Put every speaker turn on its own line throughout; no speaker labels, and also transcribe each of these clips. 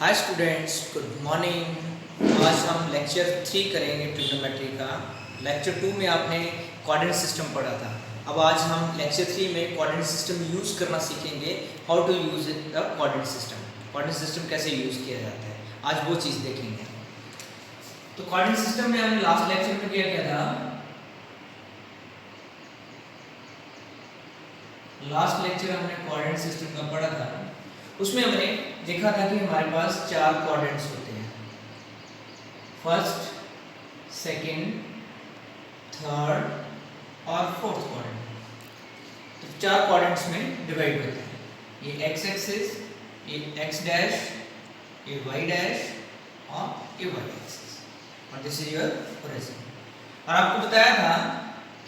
Hi students, good morning. आज हम lecture 3 करेंगे ट्रिग्नोमेट्री का। लेक्चर 2 में आपने कोऑर्डिनेट सिस्टम पढ़ा था। अब आज हम लेक्चर 3 में कोऑर्डिनेट सिस्टम यूज़ करना सीखेंगे। How to use the coordinate system, coordinate system कैसे यूज़ किया जाता है, आज वो चीज़ देखेंगे। तो कोऑर्डिनेट सिस्टम में हमने लास्ट लेक्चर में क्या किया था? लास्ट लेक्चर हमने कोऑर्डिनेट सिस्टम का पढ़ा था। उसमें हमने देखा था कि हमारे पास 4 कोऑर्डिनेट्स होते हैं, फर्स्ट, सेकंड, थर्ड और फोर्थ कोऑर्डिनेट। तो 4 कोऑर्डिनेट्स में डिवाइड होते हैं। ये एक्स एक्सिस, ये एक्स डैश, ये वाई डैश और ये वाई एक्सिस, और दिस इज योर होरिज़ोन। और आपको बताया था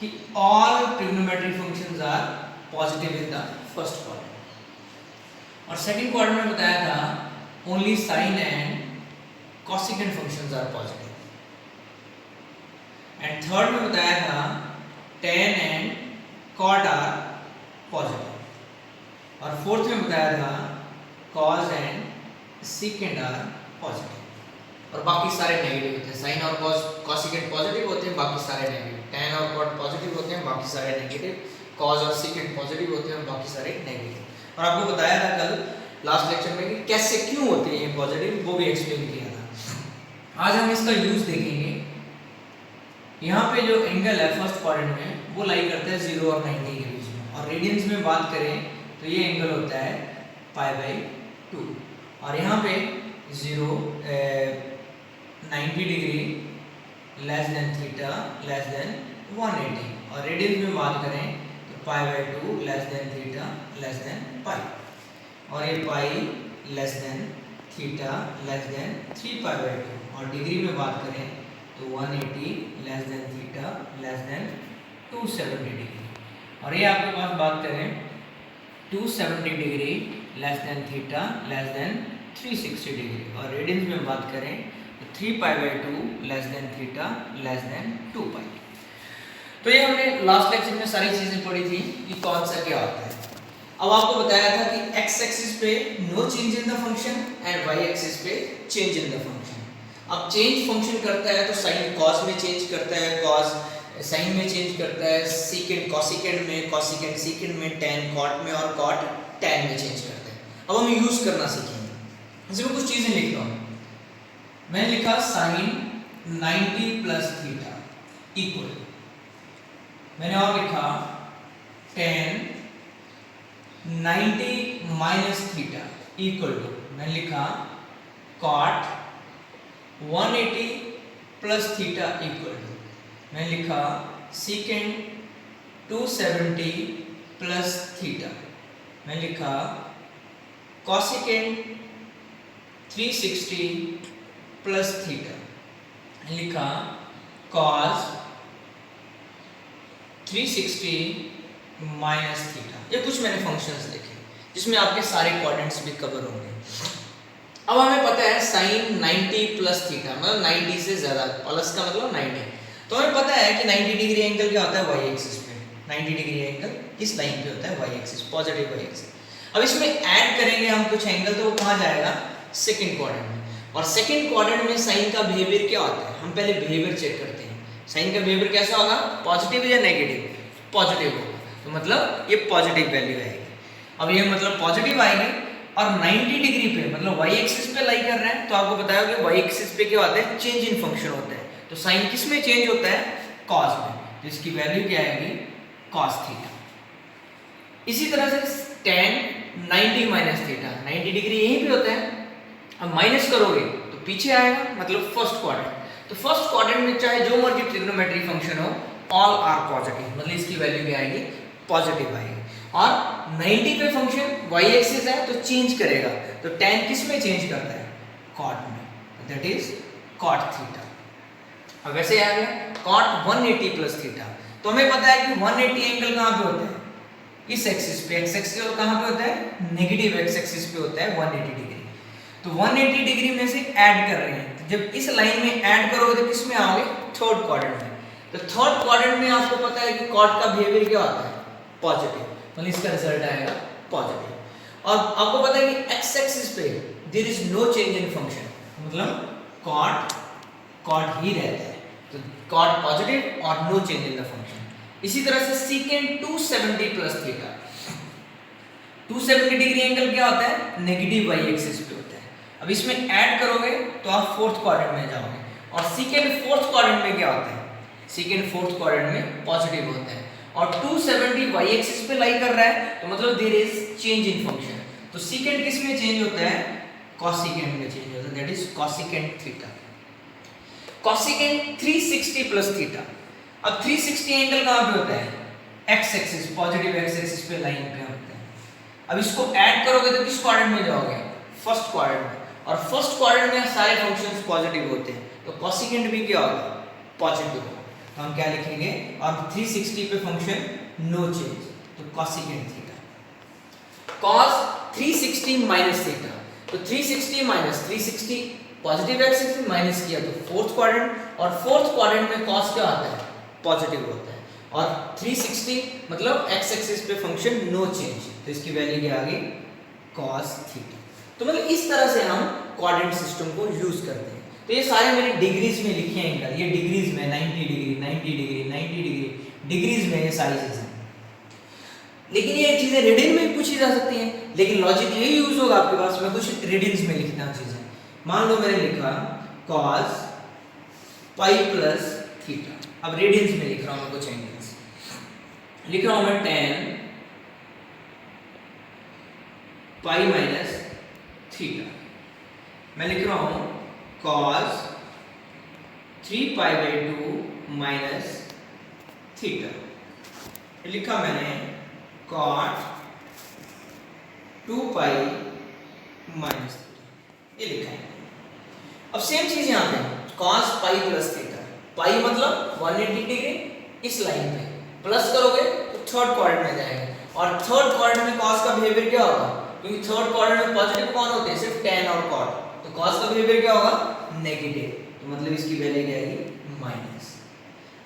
कि all trigonometry functions are positive in the first coordinate. और सेकंड क्वाड्रेंट में बताया था only sine and cosecant functions are positive. And third में बताया था tan and cot are positive. और फोर्थ में बताया था cos and secant are positive. और बाकी सारे नेगेटिव होते हैं। साइन और कोसेकेंट पॉजिटिव होते हैं, बाकी सारे नेगेटिव। tan और cot पॉजिटिव होते हैं, बाकी सारे नेगेटिव। cos और secant पॉजिटिव होते हैं, बाकी सारे नेगेटिव। और आपको बताया था कल लास्ट लेक्चर में कि कैसे क्यों होते हैं ये पॉजिटिव, वो भी एक्सप्लेन किया था। आज हम इसका यूज देखेंगे। यहाँ पे जो एंगल है फर्स्ट क्वाड्रेंट में वो लाई करता है 0 और 90 के बीच में। और रेडियंस में बात करें तो ये एंगल होता है π/2। और यहाँ पे 90 degree less than theta less than 180। और रेडियंस में बात करें π/2 less than theta less than pi. और ये pi less than theta less than 3π/2। और डिग्री में बात करें तो 180 less than theta less than 270 degree. और ये आपके पास बात करें 270 degree less than theta less than 360 degree. और रेडियंस में बात करें तो 3π/2 less than theta less than 2π। तो ये हमने लास्ट लेक्चर में सारी चीजें पढ़ी थी कि कौन सा क्या होता है। अब आपको बताया था कि x एक्सिस पे no change in the function and y axis पे चेंज इन द फंक्शन। अब चेंज फंक्शन करता है तो साइन cos में चेंज करता है, cos साइन में चेंज करता है, सेकेंड कोसेकेंट में, कोसेकेंट सेकेंड में, tan cot में और cot tan में चेंज करता है। अब हम यूज करना सीखेंगे। इसमें कुछ चीजें लिखता हूँ। मैंने लिखा साइन 90 प्लस थीटा इक्वल, मैंने और लिखा tan 90 minus theta equal to, मैंने लिखा cot 180 plus theta equal to, मैंने लिखा secant 270 प्लस थीटा, मैंने लिखा cosecant 360 प्लस थीटा, मैंने लिखा cos 360 माइनस थीटा। ये कुछ मैंने फंक्शंस लिखे जिसमें आपके सारे कोऑर्डिनेट्स भी कवर होंगे। अब हमें पता है साइन 90 प्लस थीटा मतलब 90 से ज्यादा, प्लस का मतलब 90। तो हमें पता है कि 90 डिग्री एंगल क्या होता है वाई एक्सिस पे। 90 डिग्री एंगल किस लाइन पे होता है? Y axis, positive y axis. अब इसमें ऐड करेंगे हम कुछ एंगल तो वो कहाँ जाएगा? सेकंड क्वाड्रेंट में। और सेकंड क्वाड्रेंट में साइन का बिहेवियर क्या होता है? हम पहले बिहेवियर चेक करते हैं। साइन का बिहेवियर कैसा होगा? पॉजिटिव या नेगेटिव? पॉजिटिव होगा। तो मतलब ये पॉजिटिव वैल्यू आएगी। अब ये मतलब पॉजिटिव आएगी और 90 डिग्री पे मतलब y एक्सिस पे लाई कर रहे हैं। तो आपको बताया कि y एक्सिस पे क्या होता है? चेंज इन फंक्शन होता है। तो साइन किस में चेंज होता है? cos में। तो इसकी वैल्यू क्या आएगी? cos theta. इसी तरह से tan 90 माइनस थीटा, 90 डिग्री यहीं पे होता है। अब माइनस करोगे तो पीछे आएगा, मतलब फर्स्ट क्वाड्रेंट। तो फर्स्ट क्वाड्रेंट में चाहे जो मर्जी ट्रिग्नोमेट्री फंक्शन हो, ऑल आर पॉजिटिव, मतलब इसकी वैल्यू क्या आएगी? पॉजिटिव आएगी। और 90 पे फंक्शन y एक्सिस है तो चेंज करेगा। तो tan किस में चेंज करता है? cot में, दैट इज cot थीटा। अब वैसे आ गया cot 180 प्लस थीटा। तो हमें पता है कि 180 एंगल कहाँ पे होता है? इस एक्सिस पे। x एक्सिस और कहाँ पे होता है? नेगेटिव x एक्सिस पे होता है 180 डिग्री। तो 180 डिग्री में से ऐड कर रहे हैं। तो जब इस लाइन में ऐड करोगे तो किस में आओगे? थर्ड क्वाड्रेंट में। तो थर्ड क्वाड्रेंट में आपको पता है कि cot का बिहेवियर क्या होता है? पॉजिटिव, मतलब इसका रिजल्ट आएगा पॉजिटिव। और आपको पता है कि x एक्सिस पे there is no change in function, मतलब कॉट ही रहता है, तो कॉट पॉजिटिव और no change in the function. इसी तरह से secant 270 plus theta, 270 degree angle क्या होता है, नेगेटिव वाई एक्सिस पे होता है। अब इसमें ऐड करोगे तो आप फोर्थ क्वाड्रेंट में जाओगे, और सीकेंट फोर्थ क्वाड्रेंट में क्या होता है, सीकेंट फोर्थ क्वाड्रेंट में पॉजिटिव होता है, और 270 वाई एक्सिस पे लाई कर रहा है, तो मतलब there is change in function. तो सीकेंट किस में चेंज होता है, कॉसिकेंट में चेंज होता है, that is cosecant theta. Cosecant 360 plus theta, अब 360 एंगल कहां पे होता है, x axis, positive x axis पे लाइन पे होता है। अब इसको ऐड करोगे तो किस क्वाड्रेंट में जाओगे, फर्स्ट क्वाड्रेंट में, और फर्स्ट क्वाड्रेंट में सारे फंक्शंस पॉजिटिव होते हैं, तो कॉसिकेंट भी क्या होगा, पॉजिटिव होगा। तो हम क्या लिखेंगे, और 360 पे फंक्शन नो चेंज, तो cosecant theta. Cos 360 minus theta, तो 360 minus 360 positive x axis minus किया तो फोर्थ क्वाड्रेंट, और फोर्थ क्वाड्रेंट में कॉस क्या आता है, पॉजिटिव होता है, और 360 मतलब एक्स एक्सिस पे फंक्शन नो चेंज, तो इसकी वैल्यू क्या आ गई, कॉस थीटा। तो मतलब इस तरह से हम क्वाड्रेंट सिस्टम को यूज करते हैं। तो ये सारे मैंने डिग्रीज में लिखे हैं एंगल, ये डिग्रीज में 90 डिग्री 90 डिग्री 90 डिग्री डिग्रीज में ये सारी चीजें, लेकिन ये चीजें रेडियन में भी पूछी जा सकती हैं, लेकिन लॉजिक यही यूज होगा आपके पास में कुछ रेडियंस में लिखना चीजें। मान लो मैंने लिखा cos पाई प्लस थीटा, अब रेडियंस में लिख रहा हूं मैं कुछ एंगल्स, लिख रहा हूं मैं tan पाई माइनस थीटा, मैं लिख रहा हूं cos 3 pi by 2 minus theta, लिखा मैंने cot 2 पाई माइनस, ये लिखा है। अब सेम चीज यहां पे cos पाई प्लस थीटा, पाई मतलब 180 डिग्री इस लाइन पे, प्लस करोगे तो थर्ड क्वाड्रेंट में जाएगा, और थर्ड क्वाड्रेंट में cos का बिहेवियर क्या होगा, क्योंकि थर्ड क्वाड्रेंट में पॉजिटिव कौन होते हैं, सिर्फ tan और cot, तो cos का बिहेवियर क्या होगा, नेगेटिव, तो मतलब इसकी वैल्यू क्या आएगी, माइनस।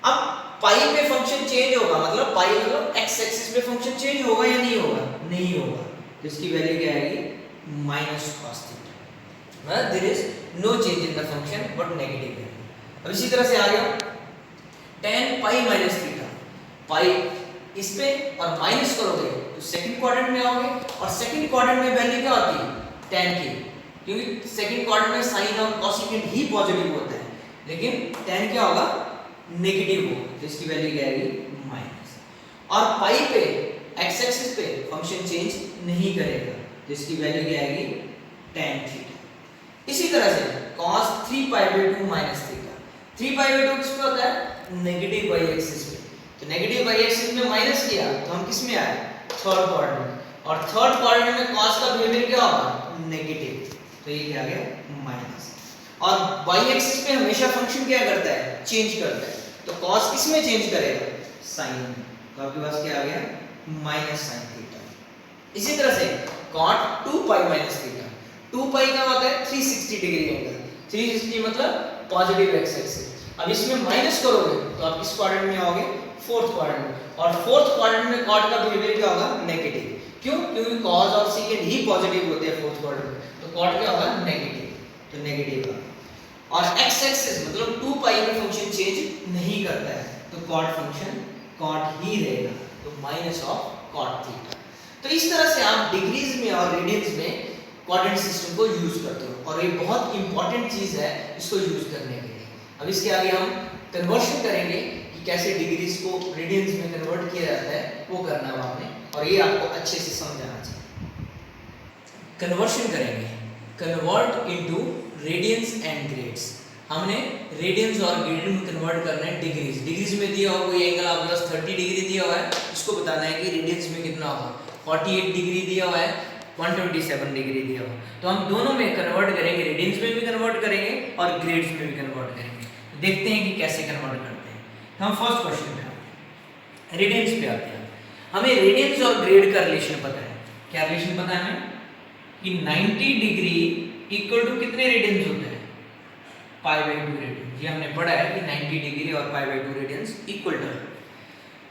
अब पाई पे फंक्शन चेंज होगा, मतलब पाई मतलब एक्स एक्सिस पे फंक्शन चेंज होगा या नहीं होगा, नहीं होगा, तो इसकी वैल्यू क्या आएगी, माइनस cos थीटा, मतलब there is no change in the function but negative value. अब इसी तरह से आ गया tan pi minus theta, pi इस पे और माइनस करोगे तो सेकंड क्वाड्रेंट में आओगे, और सेकंड क्वाड्रेंट में वैल्यू क्या होती है, tan की, क्योंकि सेकंड क्वाड्रेंट में साइन और कोसेकेंट ही पॉजिटिव होता है, लेकिन tan क्या होगा, नेगेटिव होगा, तो इसकी वैल्यू क्या आएगी, माइनस। और पाई पे एक्स एक्सिस पे फंक्शन चेंज नहीं करेगा, तो इसकी वैल्यू क्या आएगी, tan थीटा। इसी तरह से cos 3 pi by 2 minus theta, 3 pi by 2 किस पे होता है, नेगेटिव वाई एक्सिस पे, तो नेगेटिव वाई एक्सिस में माइनस किया तो हम किस में आए, थर्ड क्वाड्रेंट में, और थर्ड क्वाड्रेंट में cos का बिहेवियर क्या होगा, नेगेटिव, तो ये क्या आ गया, माइनस। और वाई एक्सिस पे हमेशा फंक्शन क्या करता है, चेंज करता है, तो cos किस में चेंज करेगा, साइन में, तो आपके पास क्या आ गया, माइनस साइन थीटा। इसी तरह से cot 2 पाई माइनस थीटा, 2 पाई का होता है 360 डिग्री एंगल, 360 मतलब पॉजिटिव एक्स एक्सिस, अब इसमें माइनस करोगे तो आप किस क्वाड्रेंट में आओगे, फोर्थ क्वाड्रेंट में, और फोर्थ क्वाड्रेंट में cot का बिहेवियर क्या होगा, नेगेटिव, क्यों, क्योंकि cos और secant ही पॉजिटिव होते हैं फोर्थ क्वाड्रेंट में, तो cot क्या होगा, नेगेटिव, तो नेगेटिव होगा। और x एक्सिस मतलब 2 पाई में फंक्शन चेंज नहीं करता है, तो cot फंक्शन cot ही रहेगा, तो माइनस ऑफ cot थीटा। तो इस तरह से आप डिग्रीज में और रेडियंस में क्वाड्रेंट सिस्टम को यूज करते हो, और ये बहुत इंपॉर्टेंट चीज है इसको यूज करने के लिए। अब इसके आगे हम कन्वर्शन करेंगे कि कैसे डिग्रीज को रेडियंस में कन्वर्ट किया जाता है, वो करना है आपने, और ये आपको अच्छे से समझाना चाहिए। कन्वर्शन करेंगे, convert into radiance and grades, हमने रेडियंस और ग्रेड में कन्वर्ट करना है डिग्रीज, डिग्रीज में दिया हुआ कोई एंगल आपके पास 30 डिग्री दिया हुआ है, इसको बताना है कि रेडियंस में कितना होगा, 48 डिग्री दिया हुआ है, 127 डिग्री दिया हुआ, तो हम दोनों में कन्वर्ट करेंगे, रेडियंस में भी कन्वर्ट करेंगे और ग्रेड्स में भी कन्वर्ट करेंगे। देखते हैं कि कैसे कन्वर्ट करते हैं। तो हम फर्स्ट क्वेश्चन पे आते हैं, रेडियंस पे आते हैं। हमें रेडियंस और ग्रेड का रिलेशन पता है, क्या रिलेशन पता है हमें, कि 90 डिग्री इक्वल टू कितने रेडियंस होते हैं, पाई बाई 2 रेडियंस, ये हमने पढ़ा है कि 90 डिग्री और pi by 2 radians equal to,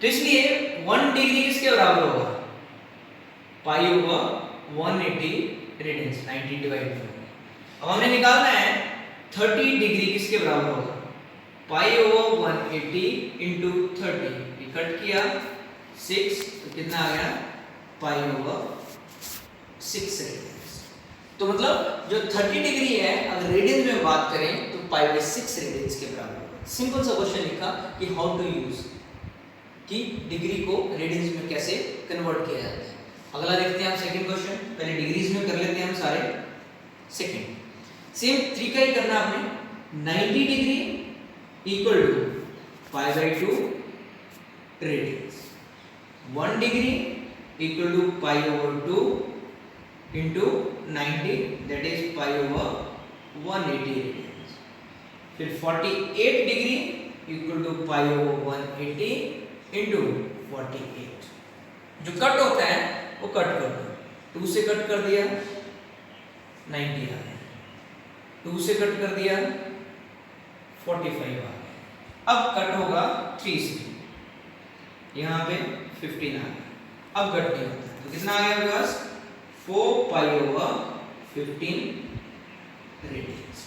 तो इसलिए 1 डिग्री किसके बराबर होगा, पाई होगा 180 रेडियंस, 90 डिवाइड बाय, अब हमें निकालना है 30 डिग्री किसके बराबर होगा, पाई ओवर 180 इंटू 30, ये कट किया 6, तो कितना आ गया पाई ओवर 6 रेडियंस। तो मतलब जो 30 डिग्री है अगर रेडियंस में बात करें तो पाई बाई 6 रेडियंस के बराबर होगा। सिंपल सा क्वेश्चन लिखा कि हाउ टू यूज, कि डिग्री को रेडियंस में कैसे कन्वर्ट किया जाता है। अगला देखते हैं हम सेकंड क्वेश्चन, पहले डिग्रीज में कर लेते हैं हम सारे। सेकंड सेम तरीका ही करना आपने, 90 degree equal to pi by 2 radians, 1 degree equal to pi over 2 into 90 that is pi over 180 radians, फिर 48 degree equal to pi over 180 into 48। जो कट होता है वो कट कर दो, 2 से कट कर दिया 90 आ गया, 2 से कट कर दिया 45 आ गया। अब कट होगा 3 से, यहाँ पे 15 आ गया। अब कट नहीं होता तो कितना आ गया आपके पास 4 पाई ओवर 15 रेडियंस।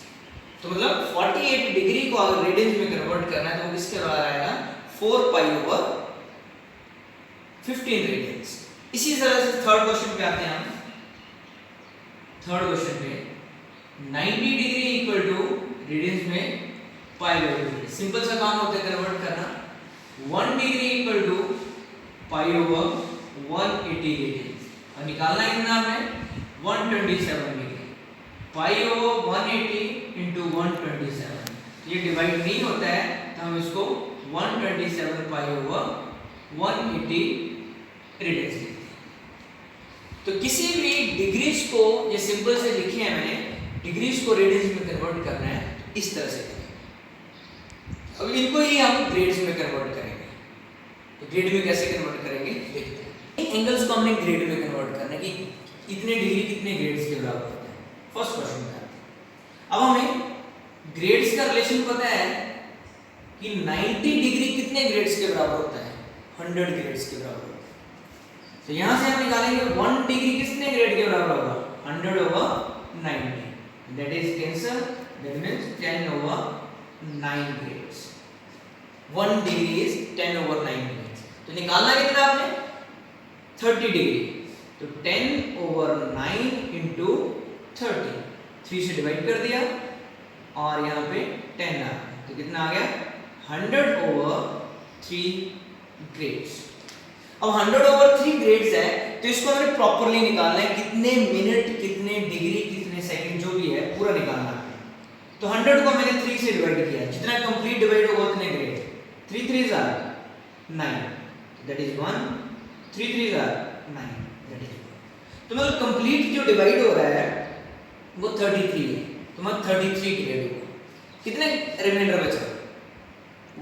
तो मतलब 48 डिग्री को अगर रेडियंस में कन्वर्ट करना है तो वो किसके बराबर आएगा 4 पाई ओवर 15 रेडियंस। इसी तरह से थर्ड क्वेश्चन पे आते हैं हम। थर्ड क्वेश्चन पे 90 डिग्री इक्वल टू रेडियंस में पाई बाई 2, सिंपल सा काम होता है कन्वर्ट करना। 1 degree equal to pi over 180 radians, और निकालना कितना हमें 127 डिग्री, पाई ओवर 180 इंटू 127, ये डिवाइड नहीं होता है तो हम इसको 127 पाई ओवर 180 रेडियंस लिखते हैं। तो किसी भी डिग्रीज को, ये सिंपल से लिखे हैं मैंने, डिग्रीज को रेडियंस में कन्वर्ट करना है इस तरह से करेंगे। अब इनको ही हम ग्रेड्स में कन्वर्ट करेंगे। तो ग्रेड में कैसे कन्वर्ट करेंगे देखते हैं। एंगल्स को हमने ग्रेड में कन्वर्ट करना है कि इतने डिग्री कितने ग्रेड्स के बराबर होते हैं। फर्स्ट क्वेश्चन में अब हमें ग्रेड्स का रिलेशन पता है कि 90 डिग्री कितने ग्रेड्स के बराबर होता है 100 ग्रेड्स के बराबर होता है। तो यहां से हम निकालेंगे 1 डिग्री कितने ग्रेड के बराबर होगा 100 over 90, that is cancel, that means 10 over 9 grades. 1 degree is 10 over 9 grades. तो निकालना कितना आपने 30 डिग्री, तो 10 ओवर 9 इंटू 30, 3 से डिवाइड कर दिया और यहाँ पे 10 आ गया, तो कितना आ गया 100 ओवर 3 ग्रेड्स। अब 100 ओवर 3 ग्रेड्स है तो इसको हमें प्रॉपर्ली निकालना है, कितने मिनट कितने डिग्री कितने सेकंड जो भी है पूरा निकालना है। तो 100 को मैंने 3 से डिवाइड किया, जितना कंप्लीट डिवाइड होगा उतने grade, 3 3s are 9, that is 1, 3 3s are 9, that is 1। तो मतलब कंप्लीट जो डिवाइड हो रहा है वो 33 है, तो मतलब 33 ग्रेड होगा। कितने रिमाइंडर बचा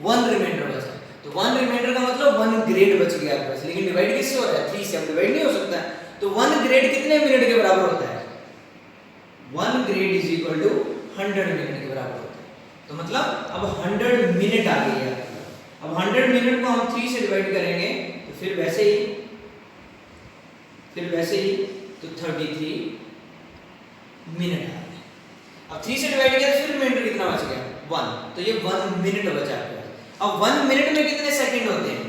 1 रिमाइंडर बचा, तो 1 रिमाइंडर का मतलब 1 ग्रेड बच गया आपके पास, लेकिन डिवाइड किससे हो रहा है 3 से, अब डिवाइड नहीं हो सकता है। तो 1 ग्रेड कितने मिनट के बराबर होता है 1 grade is equal to 100 minute के बराबर होता है। तो मतलब अब 100 मिनट आ गई है। अब 100 मिनट को हम 3 से डिवाइड करेंगे तो फिर वैसे ही तो 33 मिनट आ गए। अब 3 से डिवाइड किया तो फिर मिनट कितना बच गया 1, तो ये 1 मिनट बचा आपके पास। अब 1 मिनट में कितने सेकंड होते हैं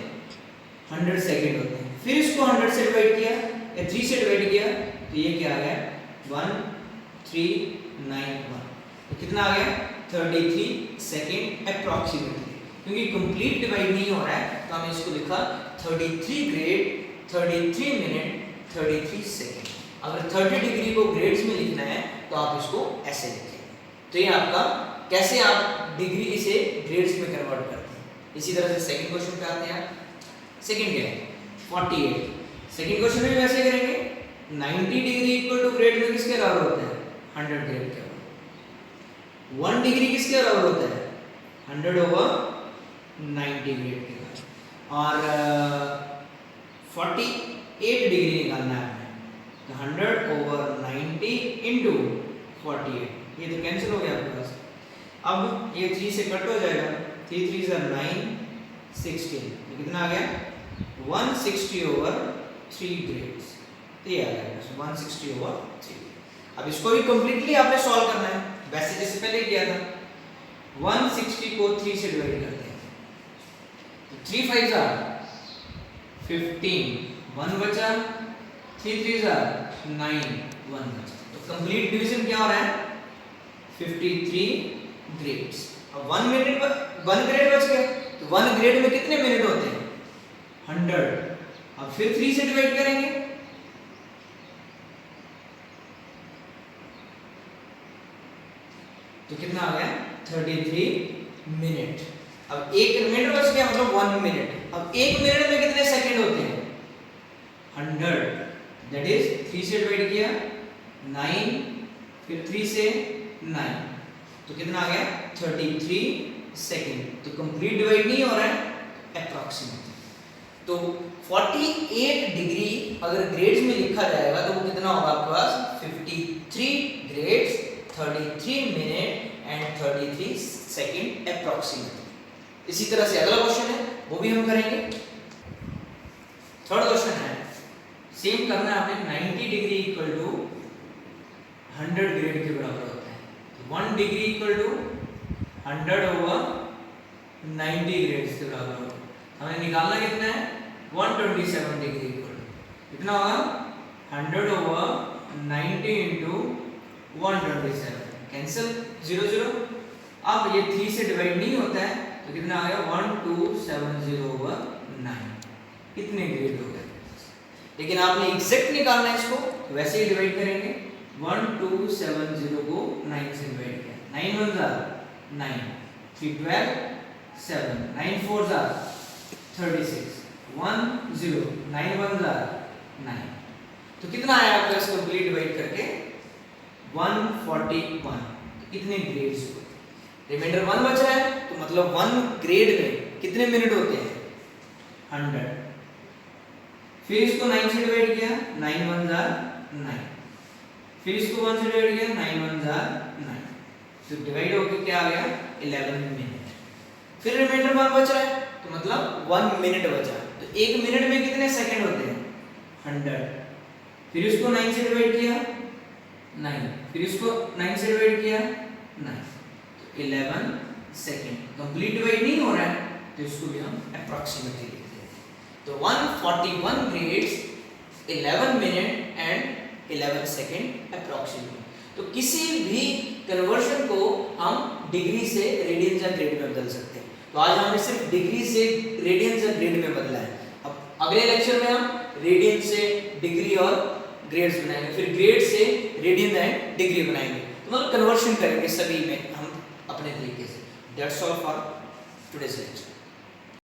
100 सेकंड होते हैं। फिर इसको 100 से डिवाइड किया या 3 से डिवाइड किया तो ये क्या आ गया 1391, तो कितना आ गया 33 सेकंड अप्रॉक्सीमेटली। क्योंकि कंप्लीट डिवाइड नहीं हो रहा है तो हमने इसको लिखा 33 ग्रेड 33 मिनट 33 सेकंड। अगर 30 डिग्री को ग्रेड्स में लिखना है तो आप इसको ऐसे लिखें। तो ये आपका कैसे आप डिग्री से ग्रेड्स में कन्वर्ट करते हैं। इसी तरह से सेकंड क्वेश्चन पे आते हैं। सेकंड क्या है 48। सेकंड क्वेश्चन में भी वैसे करेंगे, 90 डिग्री इक्वल टू ग्रेड में किसके बराबर होता है 100 ग्रेड के बराबर। 1 डिग्री किसके बराबर होता है 100 ओवर 90 ग्रेड के बराबर। और 48 डिग्री निकालना है तो 100 ओवर 90 इंटू 48, ये तो कैंसिल हो गया आपके पास। अब ये 3 से कट हो जाएगा, 3 3s are 9 16, ये कितना आ गया 160 ओवर 3 ग्रेड्स। तो ये आ जाएगा 160 ओवर 3। अब इसको भी कंप्लीटली आपने सॉल्व करना है, वैसे जैसे पहले किया था। 160 को 3 से डिवाइड करते हैं, तो 3 5 are 15, 1 बचा, 3 3 are 9, 1 बचा। तो कंप्लीट डिवीजन क्या हो रहा है? 53 ग्रेड्स। अब 1 मिनट 1 ग्रेड बच गए, तो 1 ग्रेड में कितने मिनट होते हैं? 100। अब फिर 3 से डिवाइड करेंगे, तो कितना आ गया? 33 मिनट। अब 1 मिनट बच गया, मतलब 1 मिनट। अब 1 मिनट में कितने सेकंड होते हैं? 100। दैट इज 3 से डिवाइड किया 9, फिर 3 से 9, तो कितना आ गया? 33 सेकंड। तो कंप्लीट डिवाइड नहीं हो रहा है, अप्रॉक्सीमेट। तो 48 डिग्री अगर ग्रेड्स में लिखा जाएगा तो वो कितना होगा आपके पास? 53 grades, 33 minute and 33 second approximate. इसी तरह से अगला क्वेश्चन है, वो भी हम करेंगे। थर्ड क्वेश्चन है, सेम करना है आपने। 90 डिग्री इक्वल टू 100 ग्रेड के बराबर होता है, तो 1 degree equal to 100 over 90 grades के बराबर होगा। हमें निकालना कितना है? 127 डिग्री इक्वल टू कितना होगा? 100 ओवर 90 इंटू 127, कैंसिल 0 0। अब ये 3 से डिवाइड नहीं होता है, तो कितना आ गया? 1270 ओवर 9। कितने ग्रेड हो गए? लेकिन आपने एग्जैक्ट निकालना है इसको, तो वैसे ही डिवाइड करेंगे। 1270 को 9 से डिवाइड किया, 9 1 are 9, 3 12 7, 9 4 are 36, 1 0, 9 1 are 9। तो कितना आया आपका इसको कंप्लीट डिवाइड करके? 141। कितने ग्रेड्स हुए? रिमाइंडर 1 बच रहा है, तो मतलब 1 ग्रेड में कितने मिनट होते हैं? 100। फिर इसको 9 से डिवाइड किया, 9 1 are 9, फिर इसको 1 से डिवाइड किया, 9 1 are 9, तो डिवाइड होकर क्या आ गया? 11 मिनट। फिर रिमाइंडर 1 बच रहा है, तो मतलब 1 मिनट बचा। तो 1 मिनट में कितने सेकंड होते हैं? 100। फिर इसको 9 से डिवाइड किया 9, फिर इसको 9 से डिवाइड किया 9, तो 11 सेकंड। कंप्लीट डिवाइड नहीं हो रहा है, तो इसको भी हम अप्रॉक्सीमेटली लिखते हैं। तो 141 grades, 11 minute and 11 second approximately. तो किसी भी कन्वर्शन को हम डिग्री से रेडियंस या ग्रेड में बदल सकते हैं। तो आज हमने सिर्फ डिग्री से रेडियंस या ग्रेड में बदला है। अब अगले लेक्चर में हम रेडियंस से डिग्री और ग्रेड्स बनाएंगे, फिर ग्रेड से रेडियन एंड डिग्री बनाएंगे। तो मतलब कन्वर्शन करेंगे सभी में हम अपने तरीके से। That's all for today's lecture.